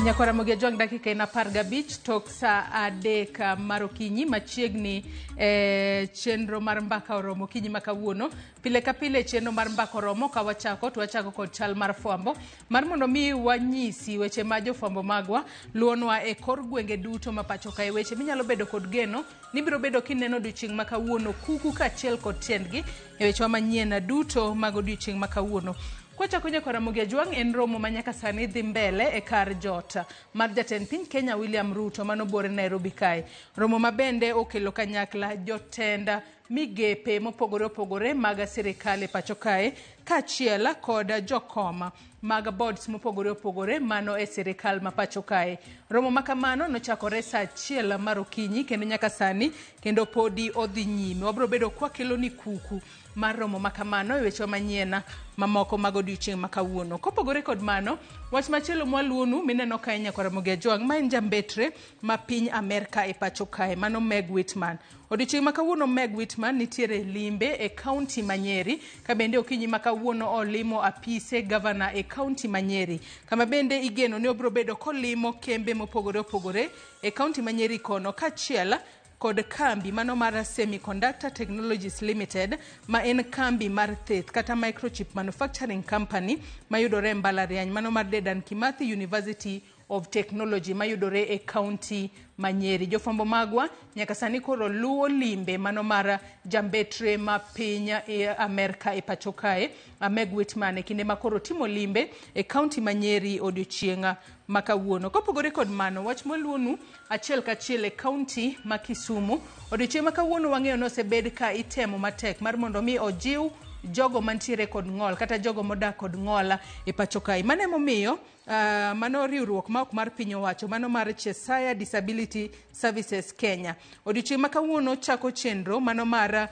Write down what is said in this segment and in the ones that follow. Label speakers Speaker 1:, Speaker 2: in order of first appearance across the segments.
Speaker 1: Nyakora Ramogi jwang dakika ina parga bich tok sa adeka marokinyi machiegni chenro mar mbaka oromo kinyi makawuono. Pile ka pile chenro mar mbaka oromo ka wachako kod Chal Mar Fwambo mar mondo mi wanyisi weche ma jofwambo magwa luonwa e kor gwenge duto ma pacho kae, weche minyalo bedo kod geno ni biro bedo kineno odiochieng' makawuono kuku kaachiel kod tiendgi e weche manyien duto mag odiochieng' makawuono. Kwachako Nyakora Ramogi jwang en romo manyaka sani dhi mbele e kar jota mar jatend piny Kenya William Ruto manobore Nairobi kae. Romo mabende okelo kanyakla jotenda migepe mopogore opogore mag sirikal e pacho kae kaachiel kod jokoma mag boards mopogore opogore mano e sirikal ma pacho kae. Romo makamano nochakore saa 1 mar okinyi kendo nyaka sani kendo podi odhi nyime. Wabro bedo kwa kelo ni kuku mar romo makamano e weche manyien mamoko mag odiochieng' makawuono. Kopogore kod mano, wach machielo mwaluonu mineno kae Nyakora Ramogi jwang ma en jambetre ma piny Amerika e pacho kae mano Meg Whitman. Odiochieng' makawuono Meg Whitman nitiere limbe e kaunti ma Nyeri, ka bende okinyi makawuono olimo apise gavana e kaunti ma Nyeri. Kama bende igeno ni obro bedo kolimo kembe mopogore opogore e kaunti ma Nyeri kono kaachiel kod kambi mano mar Semiconductor Technologies Limited ma en kambi mar theth kata microchip manufacturing company mayudore mbalariany mano mar Dedan Kimathi University of Technology mayudore e kaunti ma Nyeri. Jofwambo magwa nyaka sani koro luwo limbe mano mar jambetre ma piny e Amerika e pacho kae Meg Whitman e kinde makoro timo limbe e kaunti ma Nyeri odiochieng' makawuono. Kopogore kod mano, wach moluonu achiel kachiel e kaunti ma Kisumu odiochieng' makawuono wang'eyo nosebed ka itemo matek mar mondo mi ojiw jogo mantiere kod ng'ol kata jogo modak kod ng'ol e pacho kae. Mane momiyo mano riwruok ma ok mar piny owacho mano mar Cheshire Disability Services Kenya odiochieng' makawuono chako chenro mano mar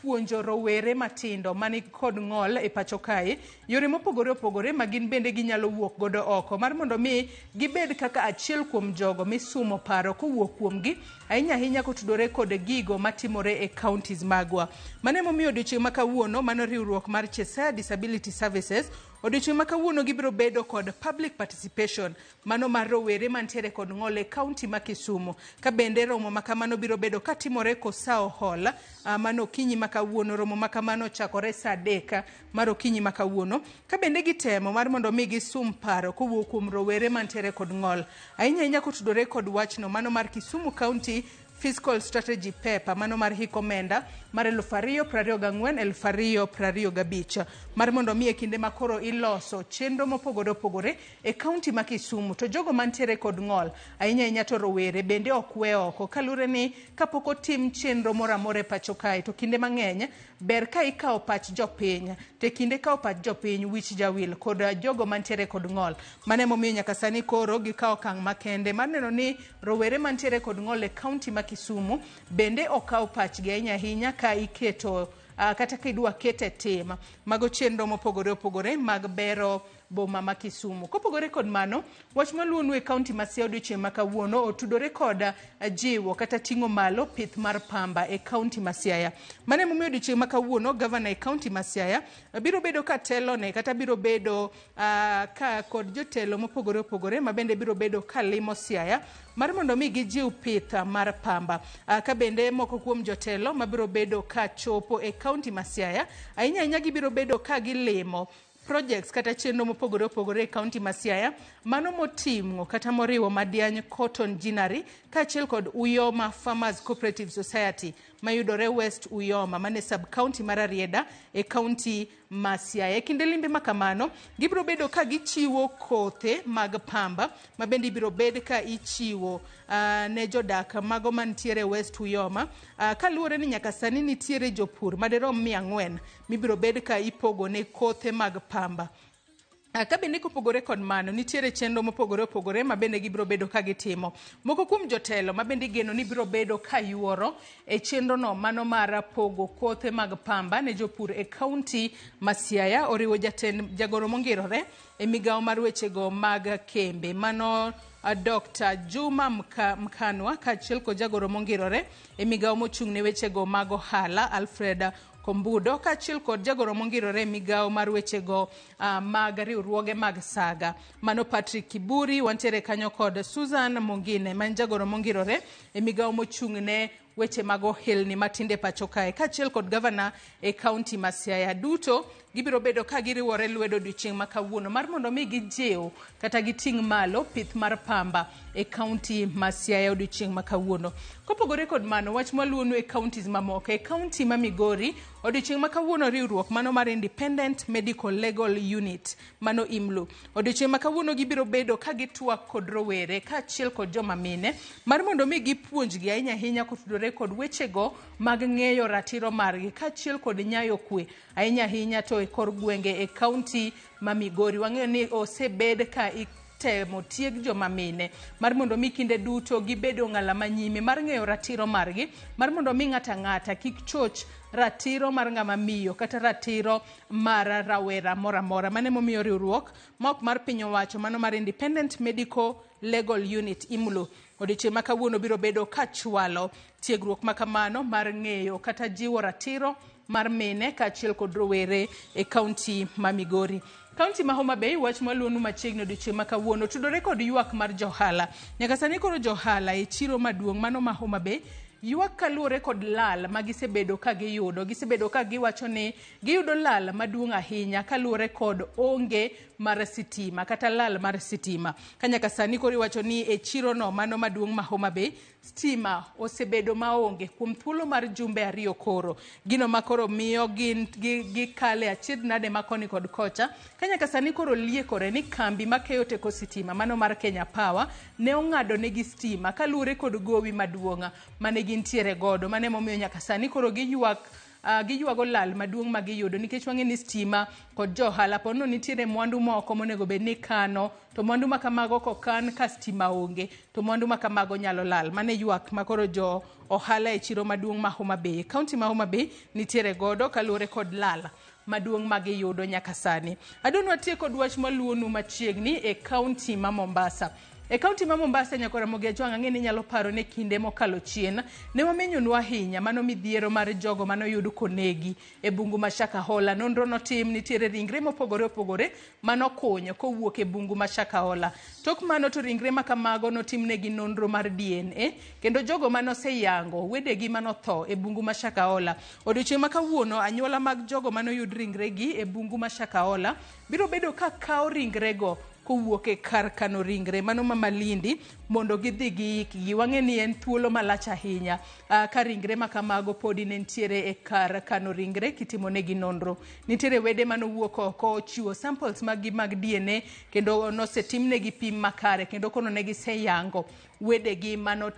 Speaker 1: puonjo rowere matindo mani kod ng'ol e pacho kae yore mopogore opogore ma gin bende ginyalo wuok godo oko mar mondo mi gibed kaka achiel kuom jogo misumo paro kowuok kuomgi ahinya kotudore kod gigo matimore e counties magwa. Mane momiyo odiochieng' makawuono mano riwruok mar Cheshire Disability Services odiochieng' makawuono gibiro bedo kod public participation mano mar rowere mantiere kod ng'ol e kaunti ma Kisumu. Ka bende romo makamano biro bedo katimore Kosao Hall mano okinyi makawuono. Romo makamano chakore saa 3 mar okinyi makawuono. Ka bende gitemo mar mondo mi gisum paro kowuok kuom rowere mantiere kod ng'ol ahinya kotudore kod wachno mano mar Kisumu County Fiscal Strategy Paper mano mar hik omenda mar 2024-2025 mar mondo mi e kinde makoro iloso chenro mopogore opogore e kaunti ma Kisumu to jogo mantiere kod ng'ol ahinya to rowere bende okwe oko kalure ni kapok otim chenro moramora e pacho kae to kinde mang'eny ber ka ikawo pach jopiny te kinde kawo pach jopiny wich jawil kod jogo mantiere kod ng'ol. Mane momiyo nyaka sani koro gikawo kang' makende mar neno ni rowere mantiere kod ng'ol e kaunti ma Kisumu bende okaw pachgi ahinya ka iketo kata kidwa kete tema mago chenro mopogore opogore mag bero boma ma Kisumu. Kopogore kod mano, wach maluonu e kaunti ma Siaya odiochieng' makawuono otudore kod jiwo kata ting'o malo pith mar pamba e kaunti ma Siaya. Mane momiyo odiochieng' makawuono gavana e kaunti ma Siaya biro bedo ka telone kata biro bedo ka kod jotelo mopogore opogore ma bende biro bedo ka limo Siaya mar mondo mi gijiw pith mar pamba. Ka bende moko kuom jotelo ma biro bedo ka chopo e kaunti ma Siaya ahinya gibiro bedo ka gilimo projects kata chenro mopogore opogore e kaunti ma Siaya mano moting'o kata moriwo Madiany Cotton Ginnery kaachiel kod Uyoma Farmers Cooperative Society mayudore West Uyoma mane sub county mar Arieda e kaunti ma Siaya. E kinde limbe makamano gibiro bedo ka gichiwo kothe mag pamba ma bende biro bed ka ichiwo ne jodak mago mantiere West Uyoma kaluwore ni nyaka sani nitiere jopur maderom 400 mibiro bed ka ipogo ne kothe mag pamba. Ka bende kopogore kod mano nitiere chenro mopogore opogore ma bende gibiro bedo ka gitimo. Moko kuom jotelo ma bende geno ni biro bedo ka yuoro e chenro no mano mar pogo kothe mag pamba ne jopur e kaunti ma Siaya oriwo jagoro mongirore e migawo mar wechego mag kembe mano Dr. Juma Mkanwa kaachiel kod jagoro mongirore e migawo mochung' ne wechego mag ohala Alfred Kombudo kaachiel kod jagoro mongirore migawo mar wechego mag riwruoge mag saga. Mano Patrick Kiburi, wantiere kanyo kod Susan Mongine, man jagoro mongirore e migawo mochung'ne weche mag ohelni matinde pacho kae, kaachiel kod gavana e kaunti ma Siaya. Duto gibiro bedo ka giriwore lwedo odiochieng' ma kawuono mar mondo mi gijiw kata giting' malo pith mar pamba e kaunti ma Siaya odiochieng' ma kawuono. Kopogore kod mano, wach mwaluonu e kauntis mamoko. E kaunti ma Migori, odiochieng' ma kawuono riwruok mano mar Independent Medical Legal Unit, mano IMLU, odiochieng' ma kawuono gibiro bedo ka gitwak kod rowere kaachiel kod joma mine mar mondo mi gipuonjgi ahinya kotudore kod wechego mag ng'eyo ratiro margi kaachiel kod nyayo kwe ahinya to e kor gwenge e kaunti ma Migori. Wang'eyo ni osebed ka temo tieg joma mine mar mondo mi kinde duto gibedo ng'ala manyime mar ng'eyo ratiro margi, mar mondo mi ng'ata kik choch ratiro mar ng'ama miyo kata ratiro mar rawera moramora. Mane momiyo riwruok mok mar piny owacho mano mar Independent Medical Legal Unit IMLU odiochieng' ma kawuono biro bedo ka chwalo tiegruok makamano mar ng'eyo kata jiwo ratiro mar mine kaachiel kod rowere e kaunti ma Migori. Kaunti ma Homa Bay, wach mwaluonu machiegni odiochieng' ma kawuono tudore kod ywak mar johala. Nyaka sani koro johala e chiro maduong' mano ma Homa Bay ywak kaluwore kod lal ma gisebedo ka giwacho ni giyudo lal maduong' ahinya kaluwore kod onge mar sitima kata lal mar sitima. Kanyaka sani koro iwacho ni e chiro no mano maduong' ma Homa Bay stima osebedo maonge kuom thuolo mar jumbe 2 koro. Gino makoro miyo gikale achiedh nade makoni kod kocha. Kanyaka sani koro liekore ni kambi makeyo teko sitima mano mar Kenya Power ne ong'ado negi stima kaluwore kod gowi maduong' mane gintiere godo. Mane momiyo nyaka sani koro giywago lal maduong' ma giyudo nikech wang'e ni stima kod johala pono nitiere mwandu moko monego bed ni kano, to mwandu ma kamago kokan ka stima onge to mwandu ma kamago nyalo lal. Mane ywak makoro jo ohala e chiro maduong' ma Homa Bay, kaunti ma Homa Bay nitiere godo kaluwore kod lal maduong' ma giyudo nyaka sani. Adonwa tie kod wach mwaluonu machiegni e kaunti ma Mombasa. E kaunti ma Mombasa nyako Ramogi Ajwang' ang'e ni nyalo paro ne kinde mokalo chien ne wamenyonu ahinya mano midhiero mar jogo mano yud konegi e bungu ma Shakahola. Nonro notim nitiere ringre mopogore opogore mano konyo kowuok e bungu ma Shakahola. Tok mano to ringre ma kamago notimnegi nonro mar DNA kendo jogo mano seyango wedegi mano tho e bungu ma Shakahola. Odiochieng' ma kawuono anyuola mag jogo mano yud ringregi e bungu ma Shakahola biro bedo ka kawo ringrego kowuok e kar kano ringre mano ma Malindi mondo gidhi giikgi. Wang'e ni en thuolo malach ahinya ka ringre ma kamago podi ne ntiere e kar kano ringre kitimo negi nonro. Nitiere wede mano wuok oko chiwo samples mag DNA kendo nosetimnegi pim makare kendo kono negi seyango wedegi mano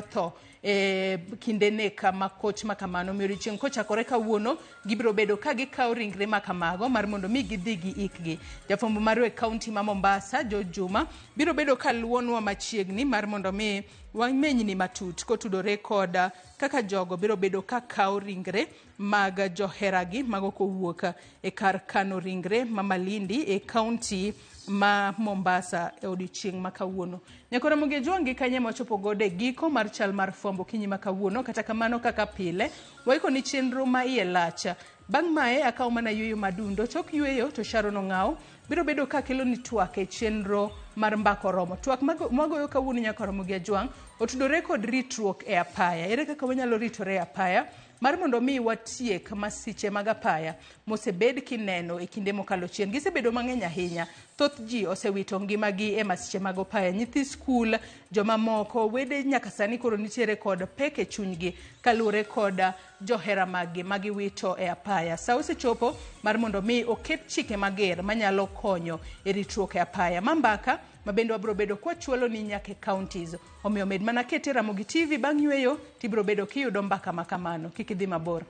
Speaker 1: tho e kinde ne kama koch makamano. Odiochieng' kochakore kawuono gibiro bedo ka gikawo ringre makamago mar mondo mi gidhi giikgi. Jafwambo mar e kaunti ma Mombasa George Juma biro bedo ka luonwa machiegni mar mondo mi wamenyni matut kotudore kod kaka jogo biro bedo ka kawo ringre mag joheragi mago kowuok e kar kano ringre ma Malindi e kaunti ma Mombasa e odiochieng' ma kawuono. Nyako Ramogi Ajwang' gi kanye mochopo gode giko mar Chal Mar Fwambo kinyi ma kawuono. Kata kamano kaka pile waiko ni chenro ma iye lacha. Bang' mae akaw mana yueyo madundo tok yueyo to Sharon Ong'aw biro bedo ka kelo ni twak e chenro mar mbako romo. Twak magoyo kawuono Nyako Ramogi Ajwang' otudore kod ritruok e apaya. Ere kaka wanyalo ritore e apaya mar mondo mi watiek masiche mag apaya mosebed kineno e kinde mokalo chien. Gisebedo mang'eny ahinya. Thoth ji osewito ngimagi e masiche mag apaya. Nyithi skul, joma moko, wede nyaka sani koro nitiere kod pek e chunygi kaluwore kod johera magiwito e apaya. Sa osechopo mar mondo mi oket chike mager manyalo konyo e ritruok e apaya. Mambaka mabende wabiro bedo kwa chuolo ni nyake counties. Omiyo med mana kete Ramogi TV bang' yueyo tibiro bedo kiyudo mbaka makamano. Kik idhi mabor.